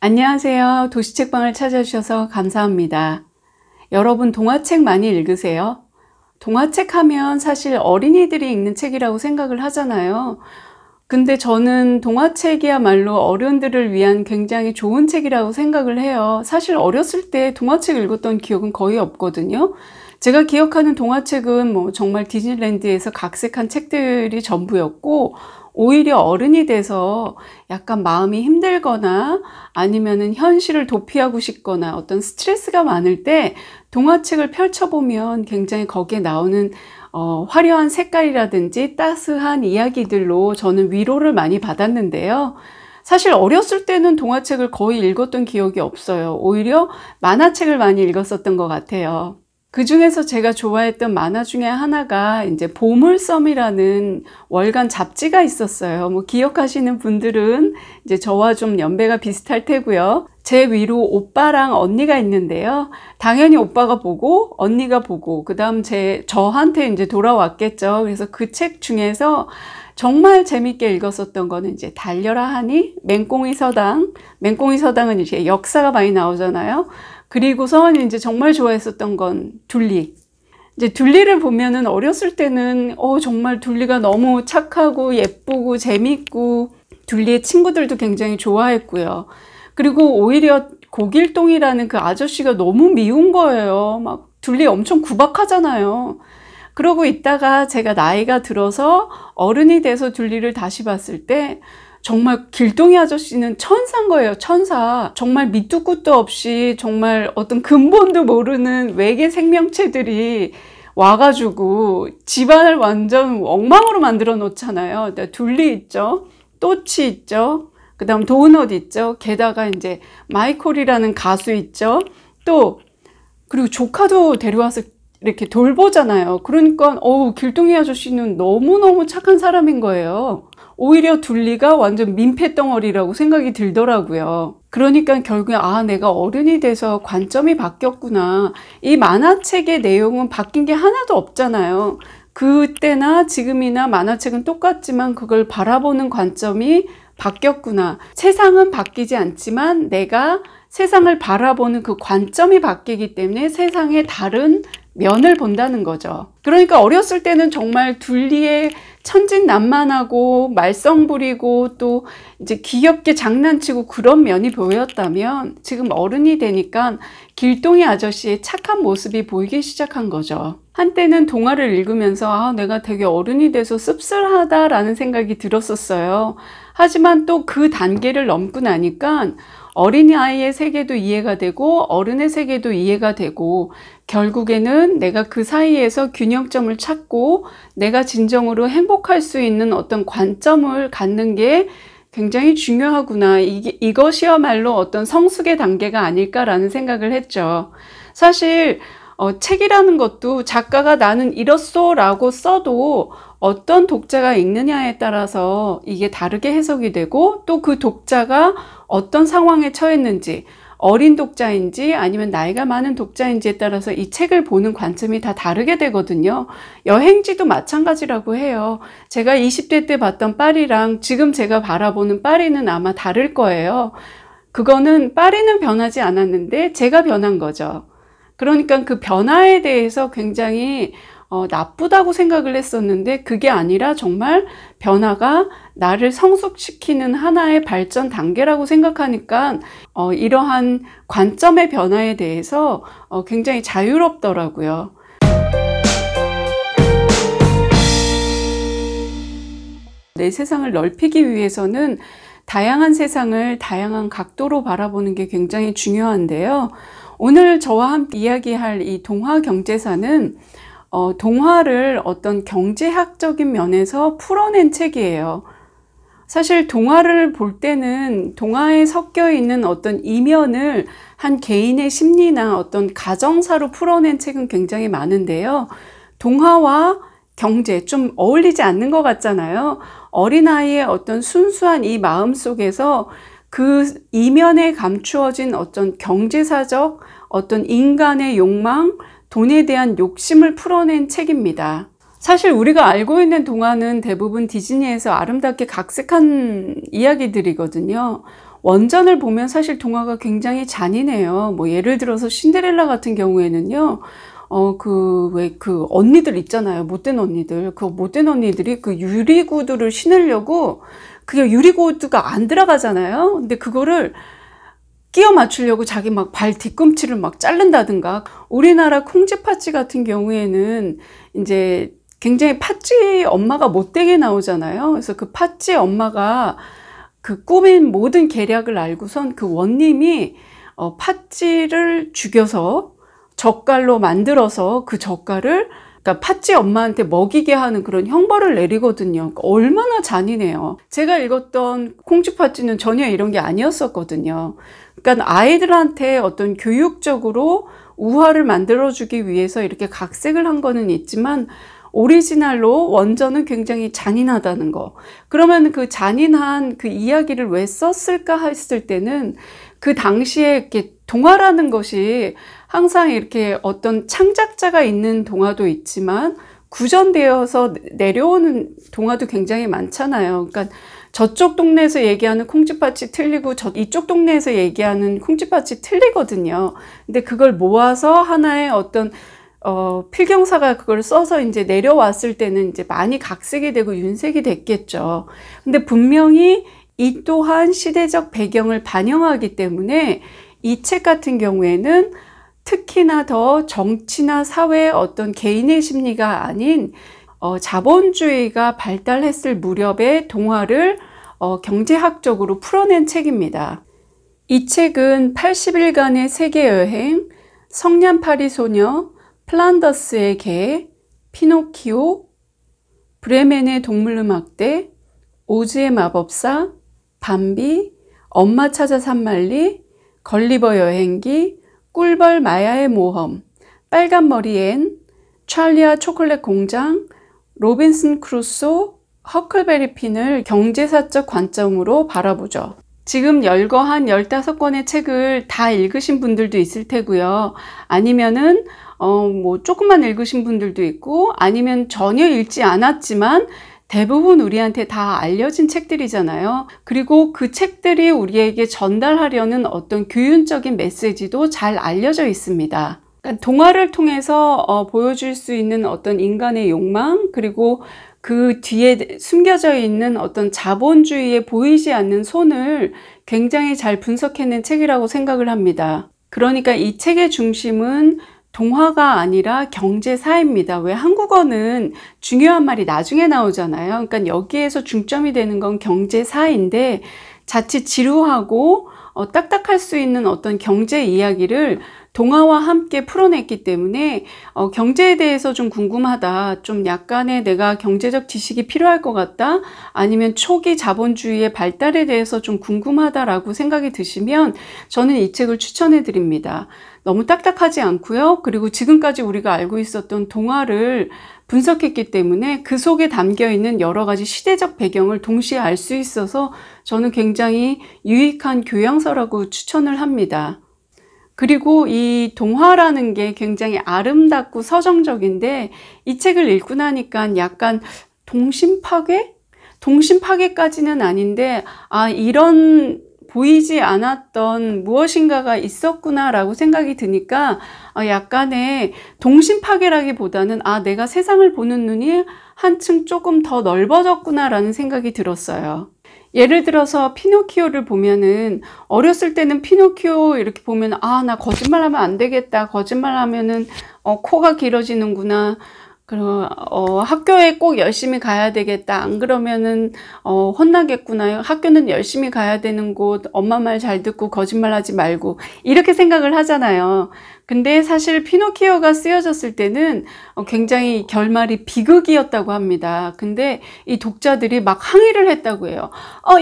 안녕하세요. 도시책방을 찾아주셔서 감사합니다. 여러분 동화책 많이 읽으세요? 동화책 하면 사실 어린이들이 읽는 책이라고 생각을 하잖아요. 근데 저는 동화책이야말로 어른들을 위한 굉장히 좋은 책이라고 생각을 해요. 사실 어렸을 때 동화책 읽었던 기억은 거의 없거든요. 제가 기억하는 동화책은 정말 디즈니랜드에서 각색한 책들이 전부였고, 오히려 어른이 돼서 약간 마음이 힘들거나 아니면은 현실을 도피하고 싶거나 어떤 스트레스가 많을 때 동화책을 펼쳐보면 굉장히 거기에 나오는 화려한 색깔이라든지 따스한 이야기들로 저는 위로를 많이 받았는데요. 사실 어렸을 때는 동화책을 거의 읽었던 기억이 없어요. 오히려 만화책을 많이 읽었었던 것 같아요. 그 중에서 제가 좋아했던 만화 중에 하나가 이제 보물섬이라는 월간 잡지가 있었어요. 기억하시는 분들은 이제 저와 좀 연배가 비슷할 테고요. 제 위로 오빠랑 언니가 있는데요. 당연히 오빠가 보고 언니가 보고 그다음 저한테 이제 돌아왔겠죠. 그래서 그 책 중에서 정말 재밌게 읽었었던 거는 이제 달려라 하니, 맹꽁이 서당. 맹꽁이 서당은 이제 역사가 많이 나오잖아요. 그리고선 이제 정말 좋아했었던 건 둘리. 이제 둘리를 보면은 어렸을 때는 정말 둘리가 너무 착하고 예쁘고 재밌고 둘리의 친구들도 굉장히 좋아했고요. 그리고 오히려 고길동이라는 그 아저씨가 너무 미운 거예요. 막 둘리 엄청 구박하잖아요. 그러고 있다가 제가 나이가 들어서 어른이 돼서 둘리를 다시 봤을 때 정말 길동이 아저씨는 천사인 거예요. 천사. 정말 밑도 끝도 없이 정말 어떤 근본도 모르는 외계 생명체들이 와가지고 집안을 완전 엉망으로 만들어 놓잖아요. 둘리 있죠. 또치 있죠. 그 다음 도넛 있죠. 게다가 이제 마이콜이라는 가수 있죠. 그리고 조카도 데려와서 이렇게 돌보잖아요. 그러니까 길동이 아저씨는 너무너무 착한 사람인 거예요. 오히려 둘리가 완전 민폐덩어리라고 생각이 들더라고요. 그러니까 결국에 내가 어른이 돼서 관점이 바뀌었구나. 이 만화책의 내용은 바뀐 게 하나도 없잖아요. 그때나 지금이나 만화책은 똑같지만 그걸 바라보는 관점이 바뀌었구나. 세상은 바뀌지 않지만 내가 세상을 바라보는 그 관점이 바뀌기 때문에 세상의 다른 면을 본다는 거죠. 그러니까 어렸을 때는 정말 둘리의 천진난만하고 말썽 부리고 또 이제 귀엽게 장난치고 그런 면이 보였다면 지금 어른이 되니까 길동이 아저씨의 착한 모습이 보이기 시작한 거죠. 한때는 동화를 읽으면서 내가 되게 어른이 돼서 씁쓸하다라는 생각이 들었었어요. 하지만 또 그 단계를 넘고 나니까 어린아이의 세계도 이해가 되고 어른의 세계도 이해가 되고 결국에는 내가 그 사이에서 균형점을 찾고 내가 진정으로 행복할 수 있는 어떤 관점을 갖는 게 굉장히 중요하구나. 이것이야말로 어떤 성숙의 단계가 아닐까라는 생각을 했죠. 사실 책이라는 것도 작가가 나는 이렇소 라고 써도 어떤 독자가 읽느냐에 따라서 이게 다르게 해석이 되고 또 그 독자가 어떤 상황에 처했는지 어린 독자인지 아니면 나이가 많은 독자인지에 따라서 이 책을 보는 관점이 다 다르게 되거든요. 여행지도 마찬가지라고 해요. 제가 20대 때 봤던 파리랑 지금 제가 바라보는 파리는 아마 다를 거예요. 그거는 파리는 변하지 않았는데 제가 변한 거죠. 그러니까 그 변화에 대해서 굉장히 나쁘다고 생각을 했었는데 그게 아니라 정말 변화가 나를 성숙시키는 하나의 발전 단계라고 생각하니까 이러한 관점의 변화에 대해서 굉장히 자유롭더라고요. 내 세상을 넓히기 위해서는 다양한 세상을 다양한 각도로 바라보는 게 굉장히 중요한데요. 오늘 저와 함께 이야기할 이 동화 경제사는 동화를 어떤 경제학적인 면에서 풀어낸 책이에요. 사실 동화를 볼 때는 동화에 섞여 있는 어떤 이면을 한 개인의 심리나 어떤 가정사로 풀어낸 책은 굉장히 많은데요. 동화와 경제 좀 어울리지 않는 것 같잖아요. 어린아이의 어떤 순수한 이 마음 속에서 그 이면에 감추어진 어떤 경제사적 어떤 인간의 욕망, 돈에 대한 욕심을 풀어낸 책입니다. 사실 우리가 알고 있는 동화는 대부분 디즈니에서 아름답게 각색한 이야기들이거든요. 원전을 보면 사실 동화가 굉장히 잔인해요. 뭐 예를 들어서 신데렐라 같은 경우에는요. 왜 그 언니들 있잖아요. 못된 언니들. 그 못된 언니들이 그 유리구두를 신으려고 그게 유리구두가 안 들어가잖아요. 근데 그거를 끼워 맞추려고 자기 막 발 뒤꿈치를 막 자른다든가. 우리나라 콩쥐팥쥐 같은 경우에는 이제 굉장히 팥쥐 엄마가 못되게 나오잖아요. 그래서 그 팥쥐 엄마가 그 꾸민 모든 계략을 알고선 그 원님이 팥쥐를 죽여서 젓갈로 만들어서 그 젓갈을 그러니까 팥쥐 엄마한테 먹이게 하는 그런 형벌을 내리거든요. 그러니까 얼마나 잔인해요. 제가 읽었던 콩쥐팥쥐는 전혀 이런 게 아니었었거든요. 그러니까 아이들한테 어떤 교육적으로 우화를 만들어주기 위해서 이렇게 각색을 한 거는 있지만 오리지널로 원전은 굉장히 잔인하다는 거. 그러면 그 잔인한 그 이야기를 왜 썼을까 했을 때는 그 당시에 이렇게 동화라는 것이 항상 이렇게 어떤 창작자가 있는 동화도 있지만 구전되어서 내려오는 동화도 굉장히 많잖아요. 그러니까 저쪽 동네에서 얘기하는 콩쥐팥이 틀리고 이쪽 동네에서 얘기하는 콩쥐팥이 틀리거든요. 근데 그걸 모아서 하나의 어떤 필경사가 그걸 써서 이제 내려왔을 때는 이제 많이 각색이 되고 윤색이 됐겠죠. 근데 분명히 이 또한 시대적 배경을 반영하기 때문에 이 책 같은 경우에는 특히나 더 정치나 사회의 어떤 개인의 심리가 아닌 자본주의가 발달했을 무렵의 동화를 경제학적으로 풀어낸 책입니다. 이 책은 80일간의 세계여행, 성냥팔이 소녀, 플란더스의 개, 피노키오, 브레멘의 동물음악대, 오즈의 마법사, 밤비, 엄마 찾아 산말리, 걸리버 여행기, 꿀벌 마야의 모험, 빨간머리 앤, 찰리와 초콜릿 공장, 로빈슨 크루소, 허클베리 핀을 경제사적 관점으로 바라보죠. 지금 열거한 15권의 책을 다 읽으신 분들도 있을 테고요. 아니면은 뭐 조금만 읽으신 분들도 있고, 아니면 전혀 읽지 않았지만 대부분 우리한테 다 알려진 책들이잖아요. 그리고 그 책들이 우리에게 전달하려는 어떤 교훈적인 메시지도 잘 알려져 있습니다. 그러니까 동화를 통해서 보여줄 수 있는 어떤 인간의 욕망, 그리고 그 뒤에 숨겨져 있는 어떤 자본주의에 보이지 않는 손을 굉장히 잘 분석해낸 책이라고 생각을 합니다. 그러니까 이 책의 중심은 동화가 아니라 경제사입니다. 왜 한국어는 중요한 말이 나중에 나오잖아요. 그러니까 여기에서 중점이 되는 건 경제사인데 자칫 지루하고 딱딱할 수 있는 어떤 경제 이야기를 동화와 함께 풀어냈기 때문에 경제에 대해서 좀 궁금하다, 좀 약간의 내가 경제적 지식이 필요할 것 같다, 아니면 초기 자본주의의 발달에 대해서 좀 궁금하다라고 생각이 드시면 저는 이 책을 추천해 드립니다. 너무 딱딱하지 않고요. 그리고 지금까지 우리가 알고 있었던 동화를 분석했기 때문에 그 속에 담겨있는 여러 가지 시대적 배경을 동시에 알 수 있어서 저는 굉장히 유익한 교양서라고 추천을 합니다. 그리고 이 동화라는 게 굉장히 아름답고 서정적인데 이 책을 읽고 나니까 약간 동심파괴? 동심파괴까지는 아닌데 이런 보이지 않았던 무엇인가가 있었구나라고 생각이 드니까 약간의 동심파괴라기보다는 내가 세상을 보는 눈이 한층 조금 더 넓어졌구나라는 생각이 들었어요. 예를 들어서 피노키오를 보면은 어렸을 때는 피노키오 이렇게 보면 나 거짓말하면 안 되겠다. 거짓말하면은 코가 길어지는구나. 그리고 학교에 꼭 열심히 가야 되겠다. 안 그러면은 혼나겠구나. 학교는 열심히 가야 되는 곳, 엄마 말 잘 듣고 거짓말하지 말고 이렇게 생각을 하잖아요. 근데 사실 피노키오가 쓰여졌을 때는 굉장히 결말이 비극이었다고 합니다. 근데 이 독자들이 막 항의를 했다고 해요.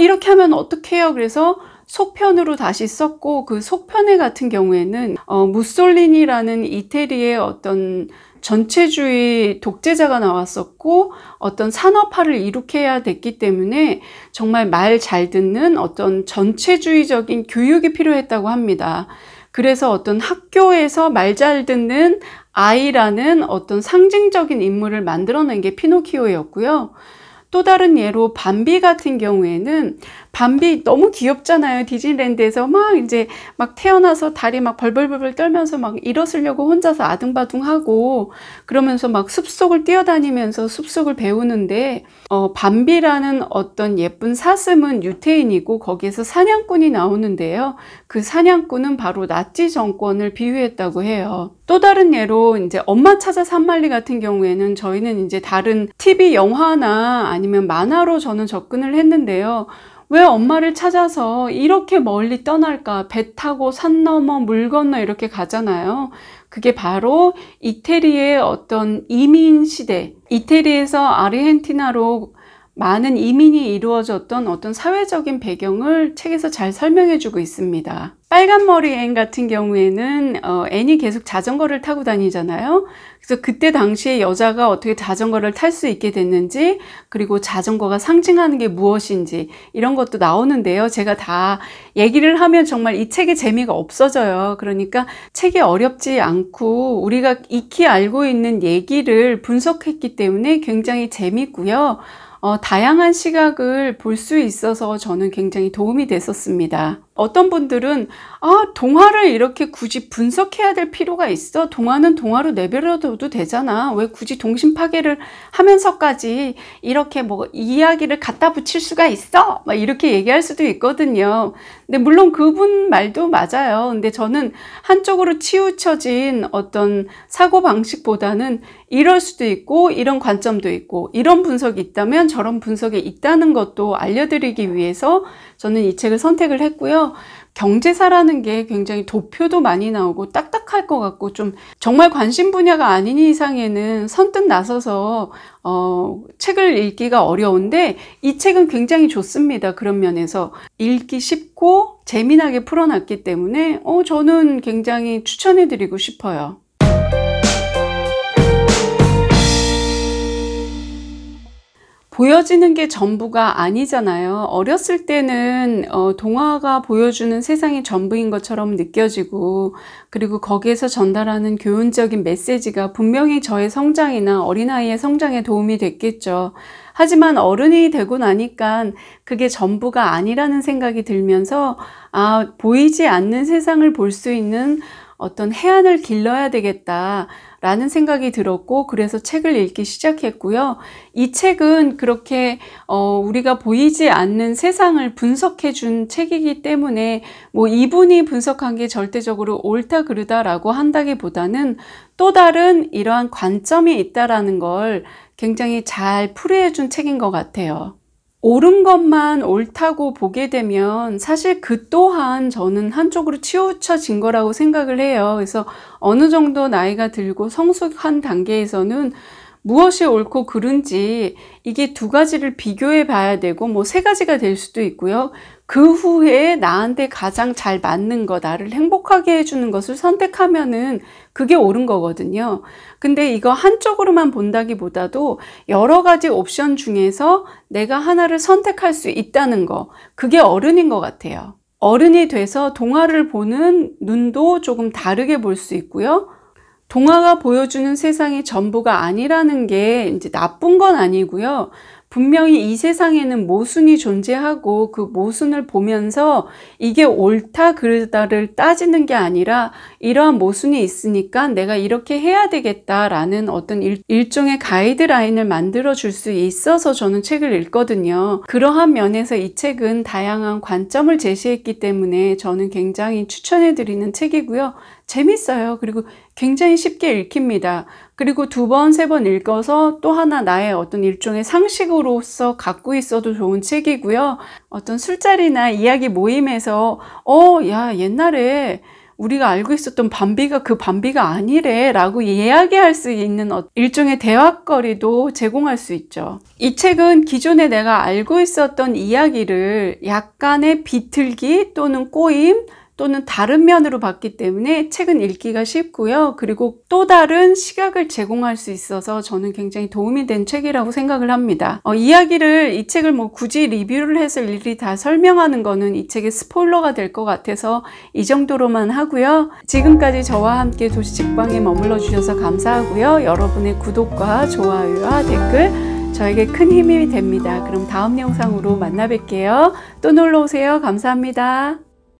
이렇게 하면 어떡해요? 그래서 속편으로 다시 썼고, 그 속편에 같은 경우에는 무솔리니라는 이태리의 어떤 전체주의 독재자가 나왔었고 어떤 산업화를 일으켜야 됐기 때문에 정말 말 잘 듣는 어떤 전체주의적인 교육이 필요했다고 합니다. 그래서 어떤 학교에서 말 잘 듣는 아이라는 어떤 상징적인 인물을 만들어낸 게 피노키오였고요. 또 다른 예로 밤비 같은 경우에는 밤비 너무 귀엽잖아요. 디즈니랜드에서 막 이제 막 태어나서 다리 막 벌벌벌 떨면서 막 일어서려고 혼자서 아등바등하고 그러면서 막 숲속을 뛰어다니면서 숲속을 배우는데 밤비라는 어떤 예쁜 사슴은 유태인이고 거기에서 사냥꾼이 나오는데요. 그 사냥꾼은 바로 나치 정권을 비유했다고 해요. 또 다른 예로 이제 엄마 찾아 산말리 같은 경우에는 저희는 이제 다른 TV 영화나 아니면 만화로 저는 접근을 했는데요. 왜 엄마를 찾아서 이렇게 멀리 떠날까? 배 타고 산 넘어 물 건너 이렇게 가잖아요. 그게 바로 이태리의 어떤 이민 시대, 이태리에서 아르헨티나로 많은 이민이 이루어졌던 어떤 사회적인 배경을 책에서 잘 설명해 주고 있습니다. 빨간머리 앤 같은 경우에는 앤이 계속 자전거를 타고 다니잖아요. 그래서 그때 당시에 여자가 어떻게 자전거를 탈 수 있게 됐는지, 그리고 자전거가 상징하는 게 무엇인지 이런 것도 나오는데요. 제가 다 얘기를 하면 정말 이 책의 재미가 없어져요. 그러니까 책이 어렵지 않고 우리가 익히 알고 있는 얘기를 분석했기 때문에 굉장히 재밌고요. 다양한 시각을 볼 수 있어서 저는 굉장히 도움이 됐었습니다. 어떤 분들은 동화를 이렇게 굳이 분석해야 될 필요가 있어? 동화는 동화로 내버려둬도 되잖아. 왜 굳이 동심 파괴를 하면서까지 이렇게 뭐 이야기를 갖다 붙일 수가 있어? 막 이렇게 얘기할 수도 있거든요. 근데 물론 그분 말도 맞아요. 근데 저는 한쪽으로 치우쳐진 어떤 사고방식보다는 이럴 수도 있고 이런 관점도 있고 이런 분석이 있다면 저런 분석이 있다는 것도 알려드리기 위해서 저는 이 책을 선택을 했고요. 경제사라는 게 굉장히 도표도 많이 나오고 딱딱할 것 같고 좀 정말 관심 분야가 아닌 이상에는 선뜻 나서서 책을 읽기가 어려운데 이 책은 굉장히 좋습니다. 그런 면에서 읽기 쉽고 재미나게 풀어놨기 때문에 저는 굉장히 추천해드리고 싶어요. 보여지는 게 전부가 아니잖아요. 어렸을 때는 동화가 보여주는 세상이 전부인 것처럼 느껴지고, 그리고 거기에서 전달하는 교훈적인 메시지가 분명히 저의 성장이나 어린아이의 성장에 도움이 됐겠죠. 하지만 어른이 되고 나니까 그게 전부가 아니라는 생각이 들면서 보이지 않는 세상을 볼 수 있는 어떤 해안을 길러야 되겠다라는 생각이 들었고, 그래서 책을 읽기 시작했고요. 이 책은 그렇게 우리가 보이지 않는 세상을 분석해 준 책이기 때문에 뭐 이분이 분석한 게 절대적으로 옳다 그르다라고 한다기보다는 또 다른 이러한 관점이 있다라는 걸 굉장히 잘 풀이해 준 책인 것 같아요. 옳은 것만 옳다고 보게 되면 사실 그 또한 저는 한쪽으로 치우쳐진 거라고 생각을 해요. 그래서 어느 정도 나이가 들고 성숙한 단계에서는 무엇이 옳고 그른지 이게 두 가지를 비교해 봐야 되고 뭐 세 가지가 될 수도 있고요. 그 후에 나한테 가장 잘 맞는 거, 나를 행복하게 해주는 것을 선택하면은 그게 옳은 거거든요. 근데 이거 한쪽으로만 본다기보다도 여러 가지 옵션 중에서 내가 하나를 선택할 수 있다는 거, 그게 어른인 것 같아요. 어른이 돼서 동화를 보는 눈도 조금 다르게 볼 수 있고요. 동화가 보여주는 세상이 전부가 아니라는 게 이제 나쁜 건 아니고요. 분명히 이 세상에는 모순이 존재하고 그 모순을 보면서 이게 옳다 그르다를 따지는 게 아니라 이러한 모순이 있으니까 내가 이렇게 해야 되겠다라는 어떤 일종의 가이드라인을 만들어 줄 수 있어서 저는 책을 읽거든요. 그러한 면에서 이 책은 다양한 관점을 제시했기 때문에 저는 굉장히 추천해 드리는 책이고요. 재밌어요. 그리고 굉장히 쉽게 읽힙니다. 그리고 두 번, 세 번 읽어서 또 하나 나의 어떤 일종의 상식으로서 갖고 있어도 좋은 책이고요. 어떤 술자리나 이야기 모임에서 야, 옛날에 우리가 알고 있었던 밤비가 그 밤비가 아니래 라고 이야기할 수 있는 일종의 대화거리도 제공할 수 있죠. 이 책은 기존에 내가 알고 있었던 이야기를 약간의 비틀기 또는 꼬임 또는 다른 면으로 봤기 때문에 책은 읽기가 쉽고요. 그리고 또 다른 시각을 제공할 수 있어서 저는 굉장히 도움이 된 책이라고 생각을 합니다. 이 책을 뭐 굳이 리뷰를 해서 일일이 다 설명하는 거는 이 책의 스포일러가 될 것 같아서 이 정도로만 하고요. 지금까지 저와 함께 도시책방에 머물러 주셔서 감사하고요. 여러분의 구독과 좋아요와 댓글 저에게 큰 힘이 됩니다. 그럼 다음 영상으로 만나 뵐게요. 또 놀러 오세요. 감사합니다.